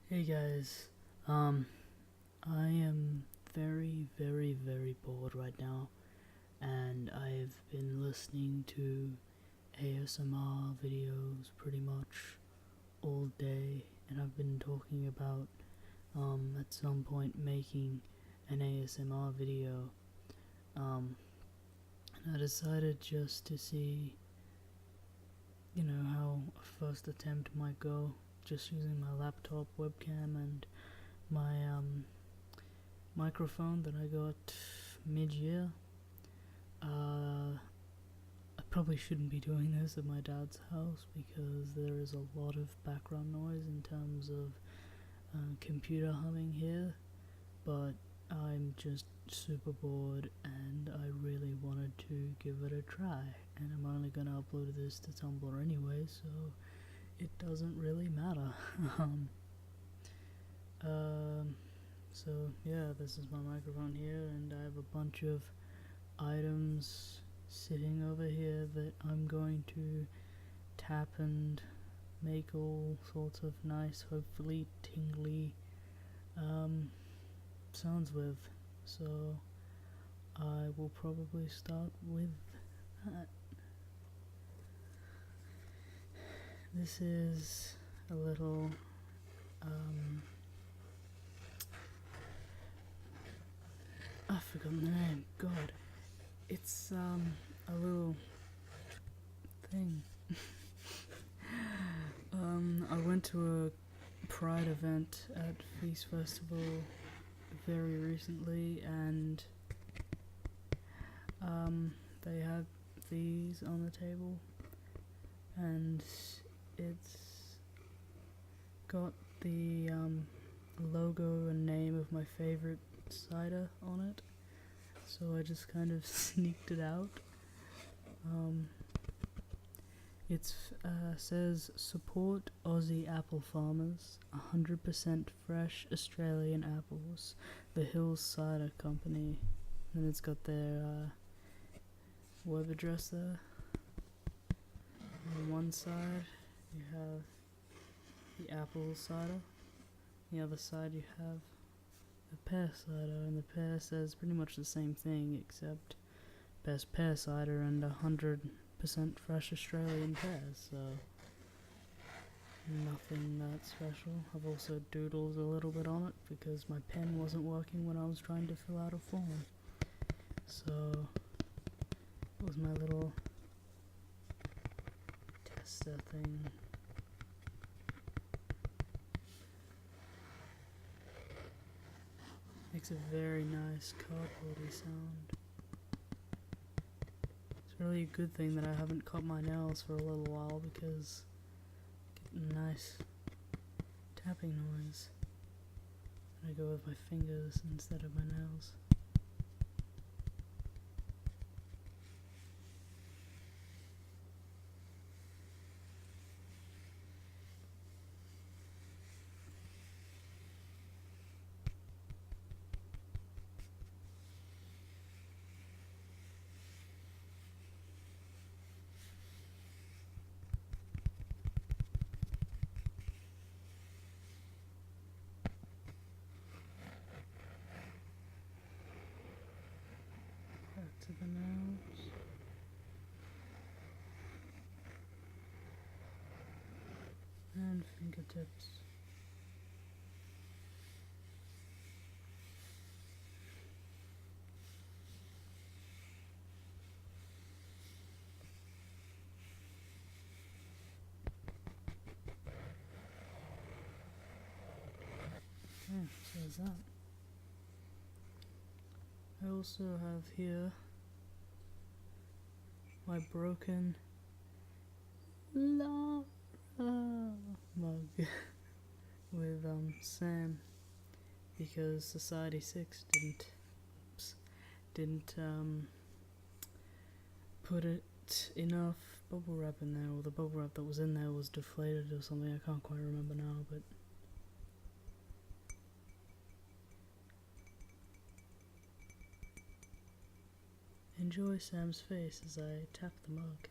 Hey guys, I am very bored right now, and I've been listening to ASMR videos pretty much all day, and I've been talking about, at some point making an ASMR video, and I decided just to see, how a first attempt might go, just using my laptop webcam and my, microphone that I got mid-year. I probably shouldn't be doing this at my dad's house because there is a lot of background noise in terms of computer humming here, but I'm just super bored and I really wanted to give it a try, and I'm only gonna upload this to Tumblr anyway, so it doesn't really matter. So yeah, this is my microphone here, and I have a bunch of items sitting over here that I'm going to tap and make all sorts of nice, hopefully tingly sounds with. So I will probably start with that. This is a little I've forgotten the name. God, it's a little thing. I went to a Pride event at Feast Festival very recently, and they had these on the table, and it's got the logo and name of my favorite cider on it, so I just kind of sneaked it out. It says support Aussie apple farmers, 100% fresh Australian apples, the Hills Cider Company. And it's got their web address there. On one side you have the apple cider, on the other side you have the pear cider, and the pear says pretty much the same thing except best pear cider and 100% fresh Australian pears, so nothing that special. I've also doodled a little bit on it because my pen wasn't working when I was trying to fill out a form, so it was my little tester thing. Makes a very nice cardboardy sound. It's really a good thing that I haven't cut my nails for a little while because I get a nice tapping noise when I go with my fingers instead of my nails. Back to the nails. And fingertips. Yeah, so there's that. I also have here my broken Lara mug with Sam, because Society 6 didn't put it enough bubble wrap in there, or the bubble wrap that was in there was deflated or something. I can't quite remember now, but enjoy Sam's face as I tap the mug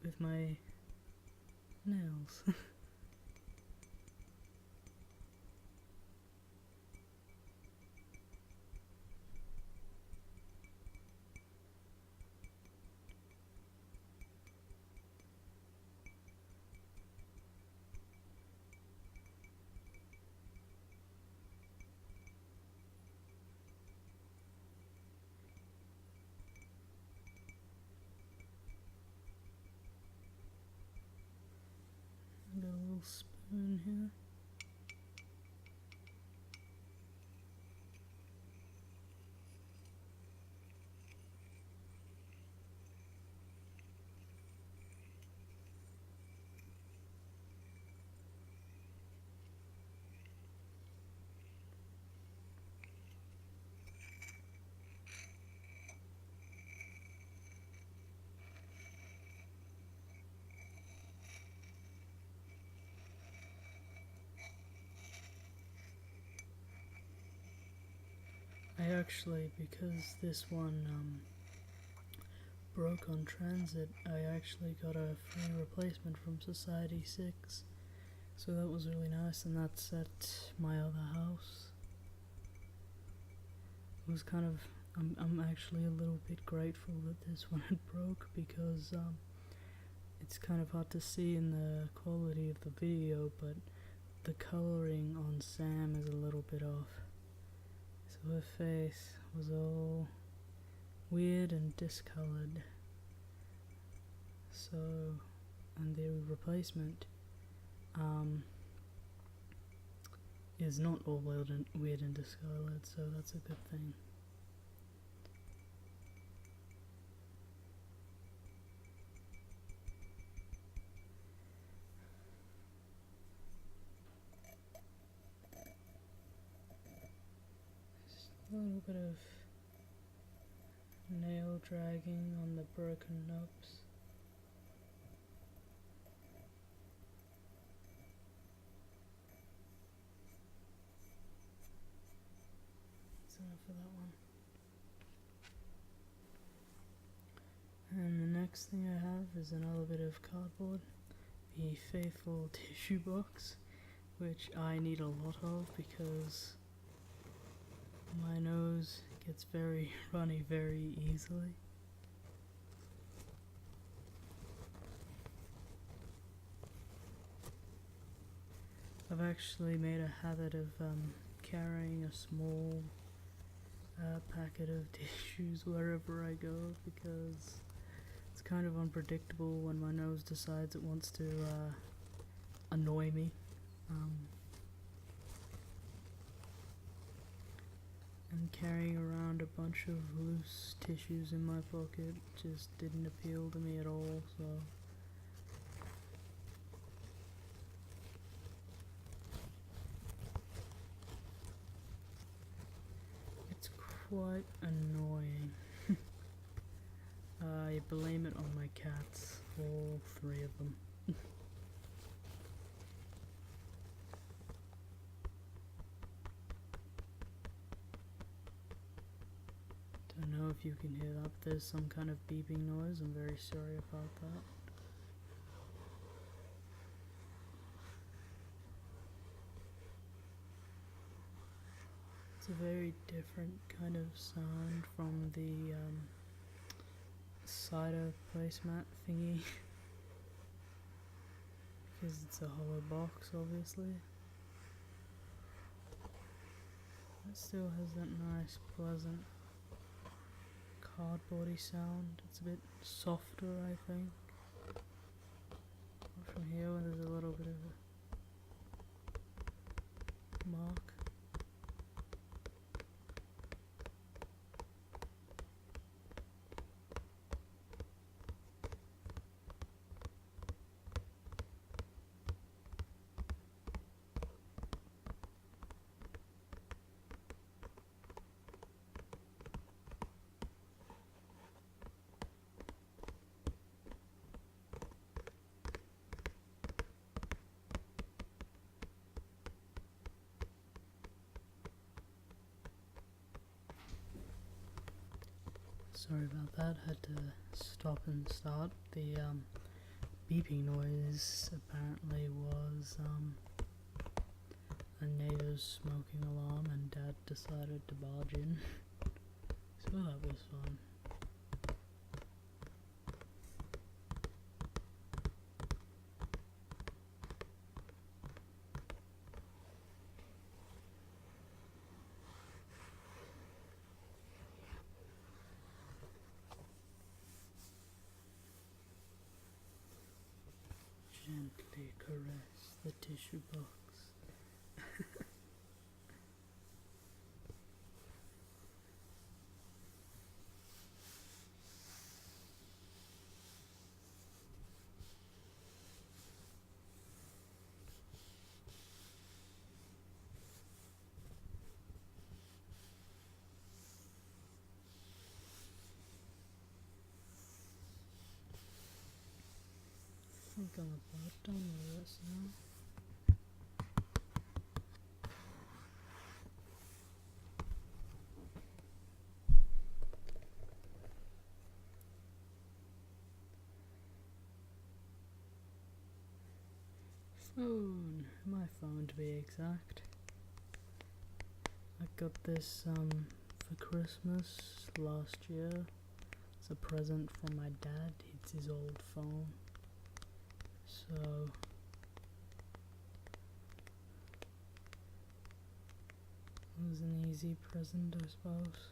with my nails. spoon here. I actually, because this one broke on transit, I actually got a free replacement from Society 6, so that was really nice, and that's at my other house. It was kind of, I'm actually a little bit grateful that this one had broke, because it's kind of hard to see in the quality of the video, but the colouring on Sam is a little bit off. So her face was all weird and discoloured. So, and the replacement is not all weird and discoloured, so that's a good thing. A little bit of nail dragging on the broken knobs. That's enough for that one. And the next thing I have is another bit of cardboard, the faithful tissue box, which I need a lot of because my nose gets very runny very easily. I've actually made a habit of carrying a small packet of tissues wherever I go, because it's kind of unpredictable when my nose decides it wants to annoy me. And carrying around a bunch of loose tissues in my pocket just didn't appeal to me at all, so it's quite annoying. I blame it on my cats, all three of them. Don't know if you can hear that, but there's some kind of beeping noise. I'm very sorry about that. It's a very different kind of sound from the cider placemat thingy, because it's a hollow box, obviously. It still has that nice, pleasant cardboardy sound. It's a bit softer, I think. From here, where there's a little bit of a mark. Sorry about that, had to stop and start. The beeping noise apparently was a neighbor's smoking alarm, and Dad decided to barge in. So that was fun. Gently caressed. the tissue box. I think I'm about done with this now. My phone to be exact. I got this for Christmas last year. It's a present from my dad. It's his old phone. So it was an easy present, I suppose.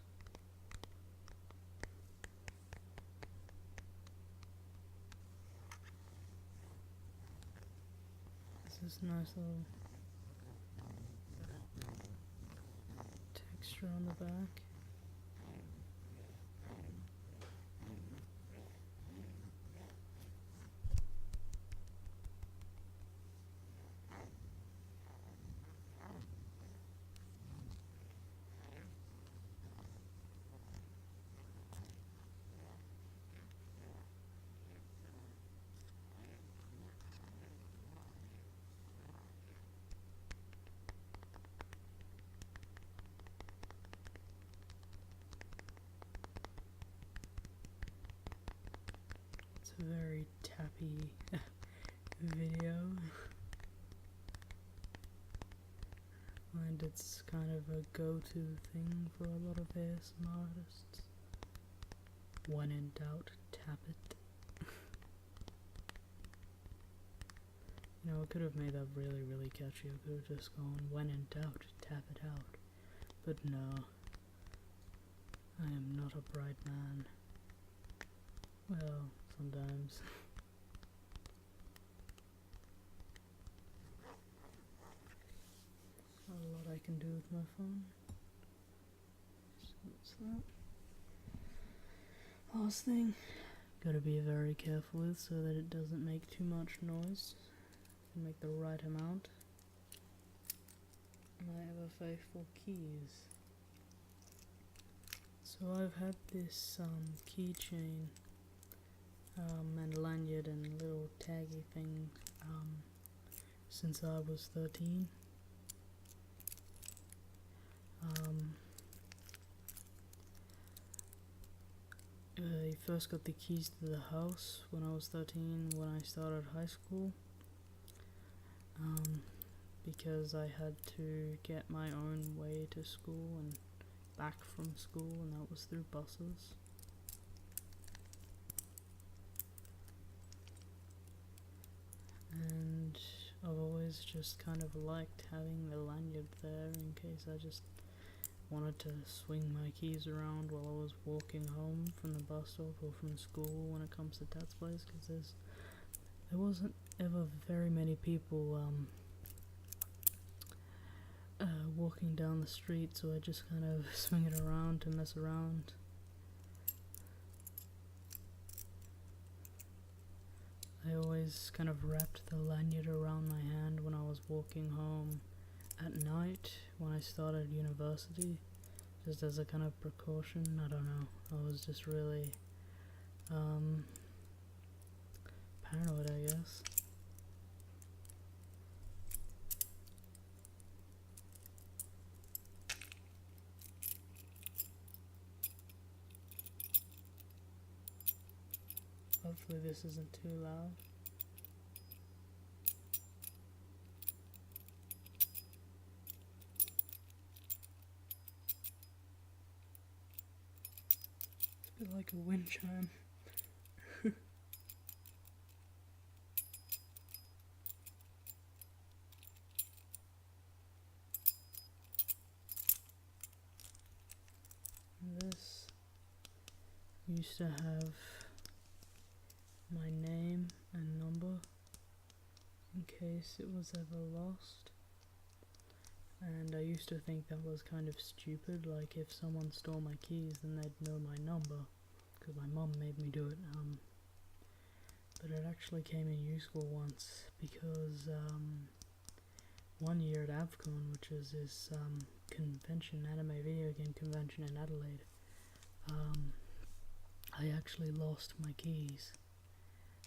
This nice little texture on the back. It's a very tappy video, and it's kind of a go-to thing for a lot of ASMR artists. When in doubt, tap it. You know, I could have made that really, really catchy. I could have just gone, when in doubt, tap it out. But no, I am not a bright man. Well, sometimes. Not a lot I can do with my phone. So what's that? Last thing, gotta be very careful with so that it doesn't make too much noise. Make the right amount. My ever faithful keys. So I've had this keychain and lanyard and little taggy thing since I was 13. I first got the keys to the house when I was 13 when I started high school. Because I had to get my own way to school and back from school, and that was through buses. And I've always just kind of liked having the lanyard there in case I just wanted to swing my keys around while I was walking home from the bus stop or from school when it comes to Dad's place, because there wasn't ever very many people walking down the street, so I just kind of swing it around to mess around. I always kind of wrapped the lanyard around my hand when I was walking home at night when I started university, just as a kind of precaution. I don't know, I was just really paranoid, I guess. Hopefully this isn't too loud. It's a bit like a wind chime. This used to have my name and number, in case it was ever lost. And I used to think that was kind of stupid, like if someone stole my keys then they'd know my number, because my mum made me do it. But it actually came in useful once, because one year at AVCON, which is this convention, anime video game convention in Adelaide, I actually lost my keys,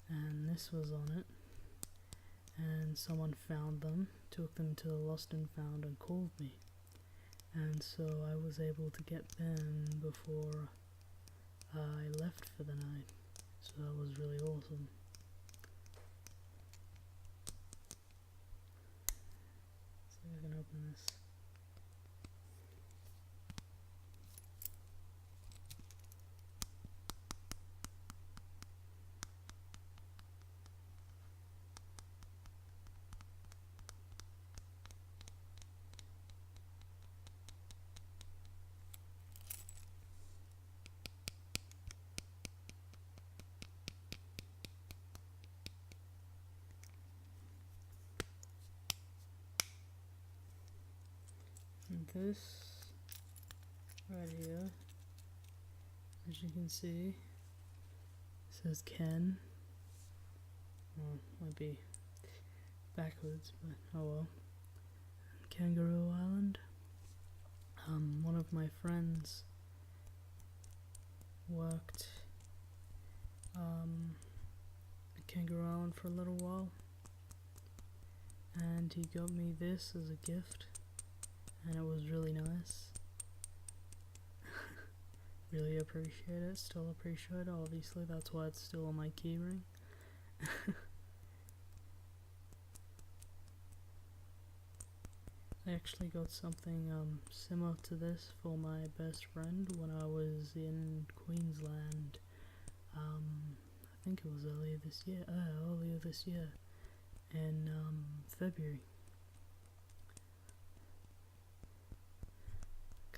and this was on it, and someone found them, took them to the Lost and Found and called me, and so I was able to get them before I left for the night, so that was really awesome. See if I can open this. And this right here, as you can see, says Ken. Well, might be backwards, but oh well. Kangaroo Island. One of my friends worked at Kangaroo Island for a little while, and he got me this as a gift, and it was really nice. Really appreciate it, still appreciate it, obviously that's why it's still on my keyring. I actually got something similar to this for my best friend when I was in Queensland. I think it was earlier this year in February.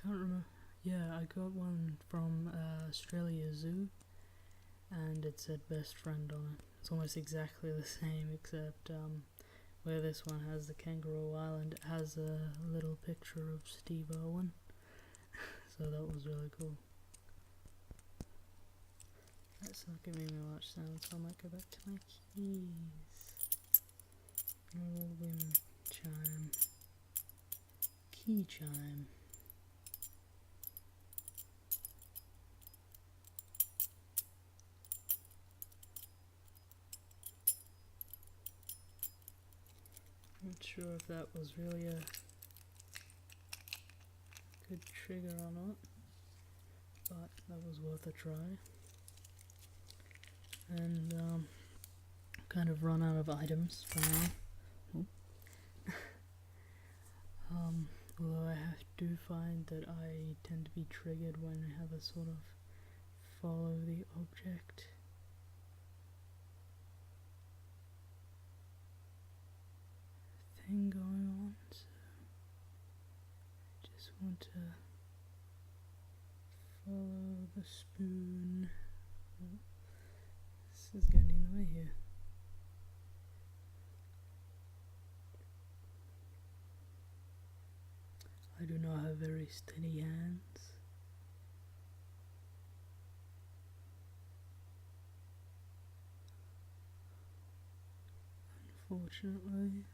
Can't remember. Yeah, I got one from Australia Zoo, and it said best friend on it. It's almost exactly the same, except where this one has the Kangaroo Island, it has a little picture of Steve Irwin. So that was really cool. That's not giving me much sound, so I might go back to my keys. Little wind chime. Key chime. Not sure if that was really a good trigger or not, but that was worth a try. And kind of run out of items for now. Although I do find that I tend to be triggered when I have a sort of follow the object thing going on, so I just want to follow the spoon. Oh, this is getting in the way here. I do not have very steady hands. Unfortunately.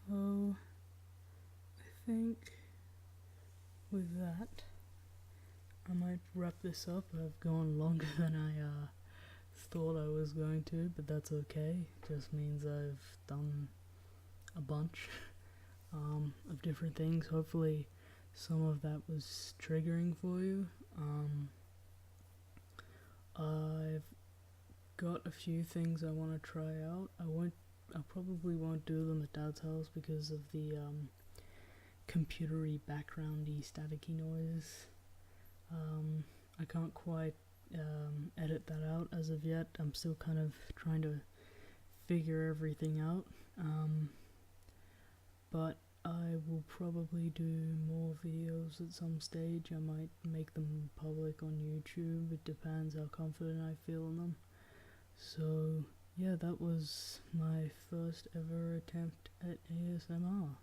So, I think with that, I might wrap this up. I've gone longer than I thought I was going to, but that's okay. Just means I've done a bunch of different things. Hopefully some of that was triggering for you. I've got a few things I want to try out. I probably won't do them at Dad's house because of the computery backgroundy staticky noise. I can't quite edit that out as of yet. I'm still kind of trying to figure everything out. But I will probably do more videos at some stage. I might make them public on YouTube. It depends how confident I feel in them. So yeah, that was my first ever attempt at ASMR.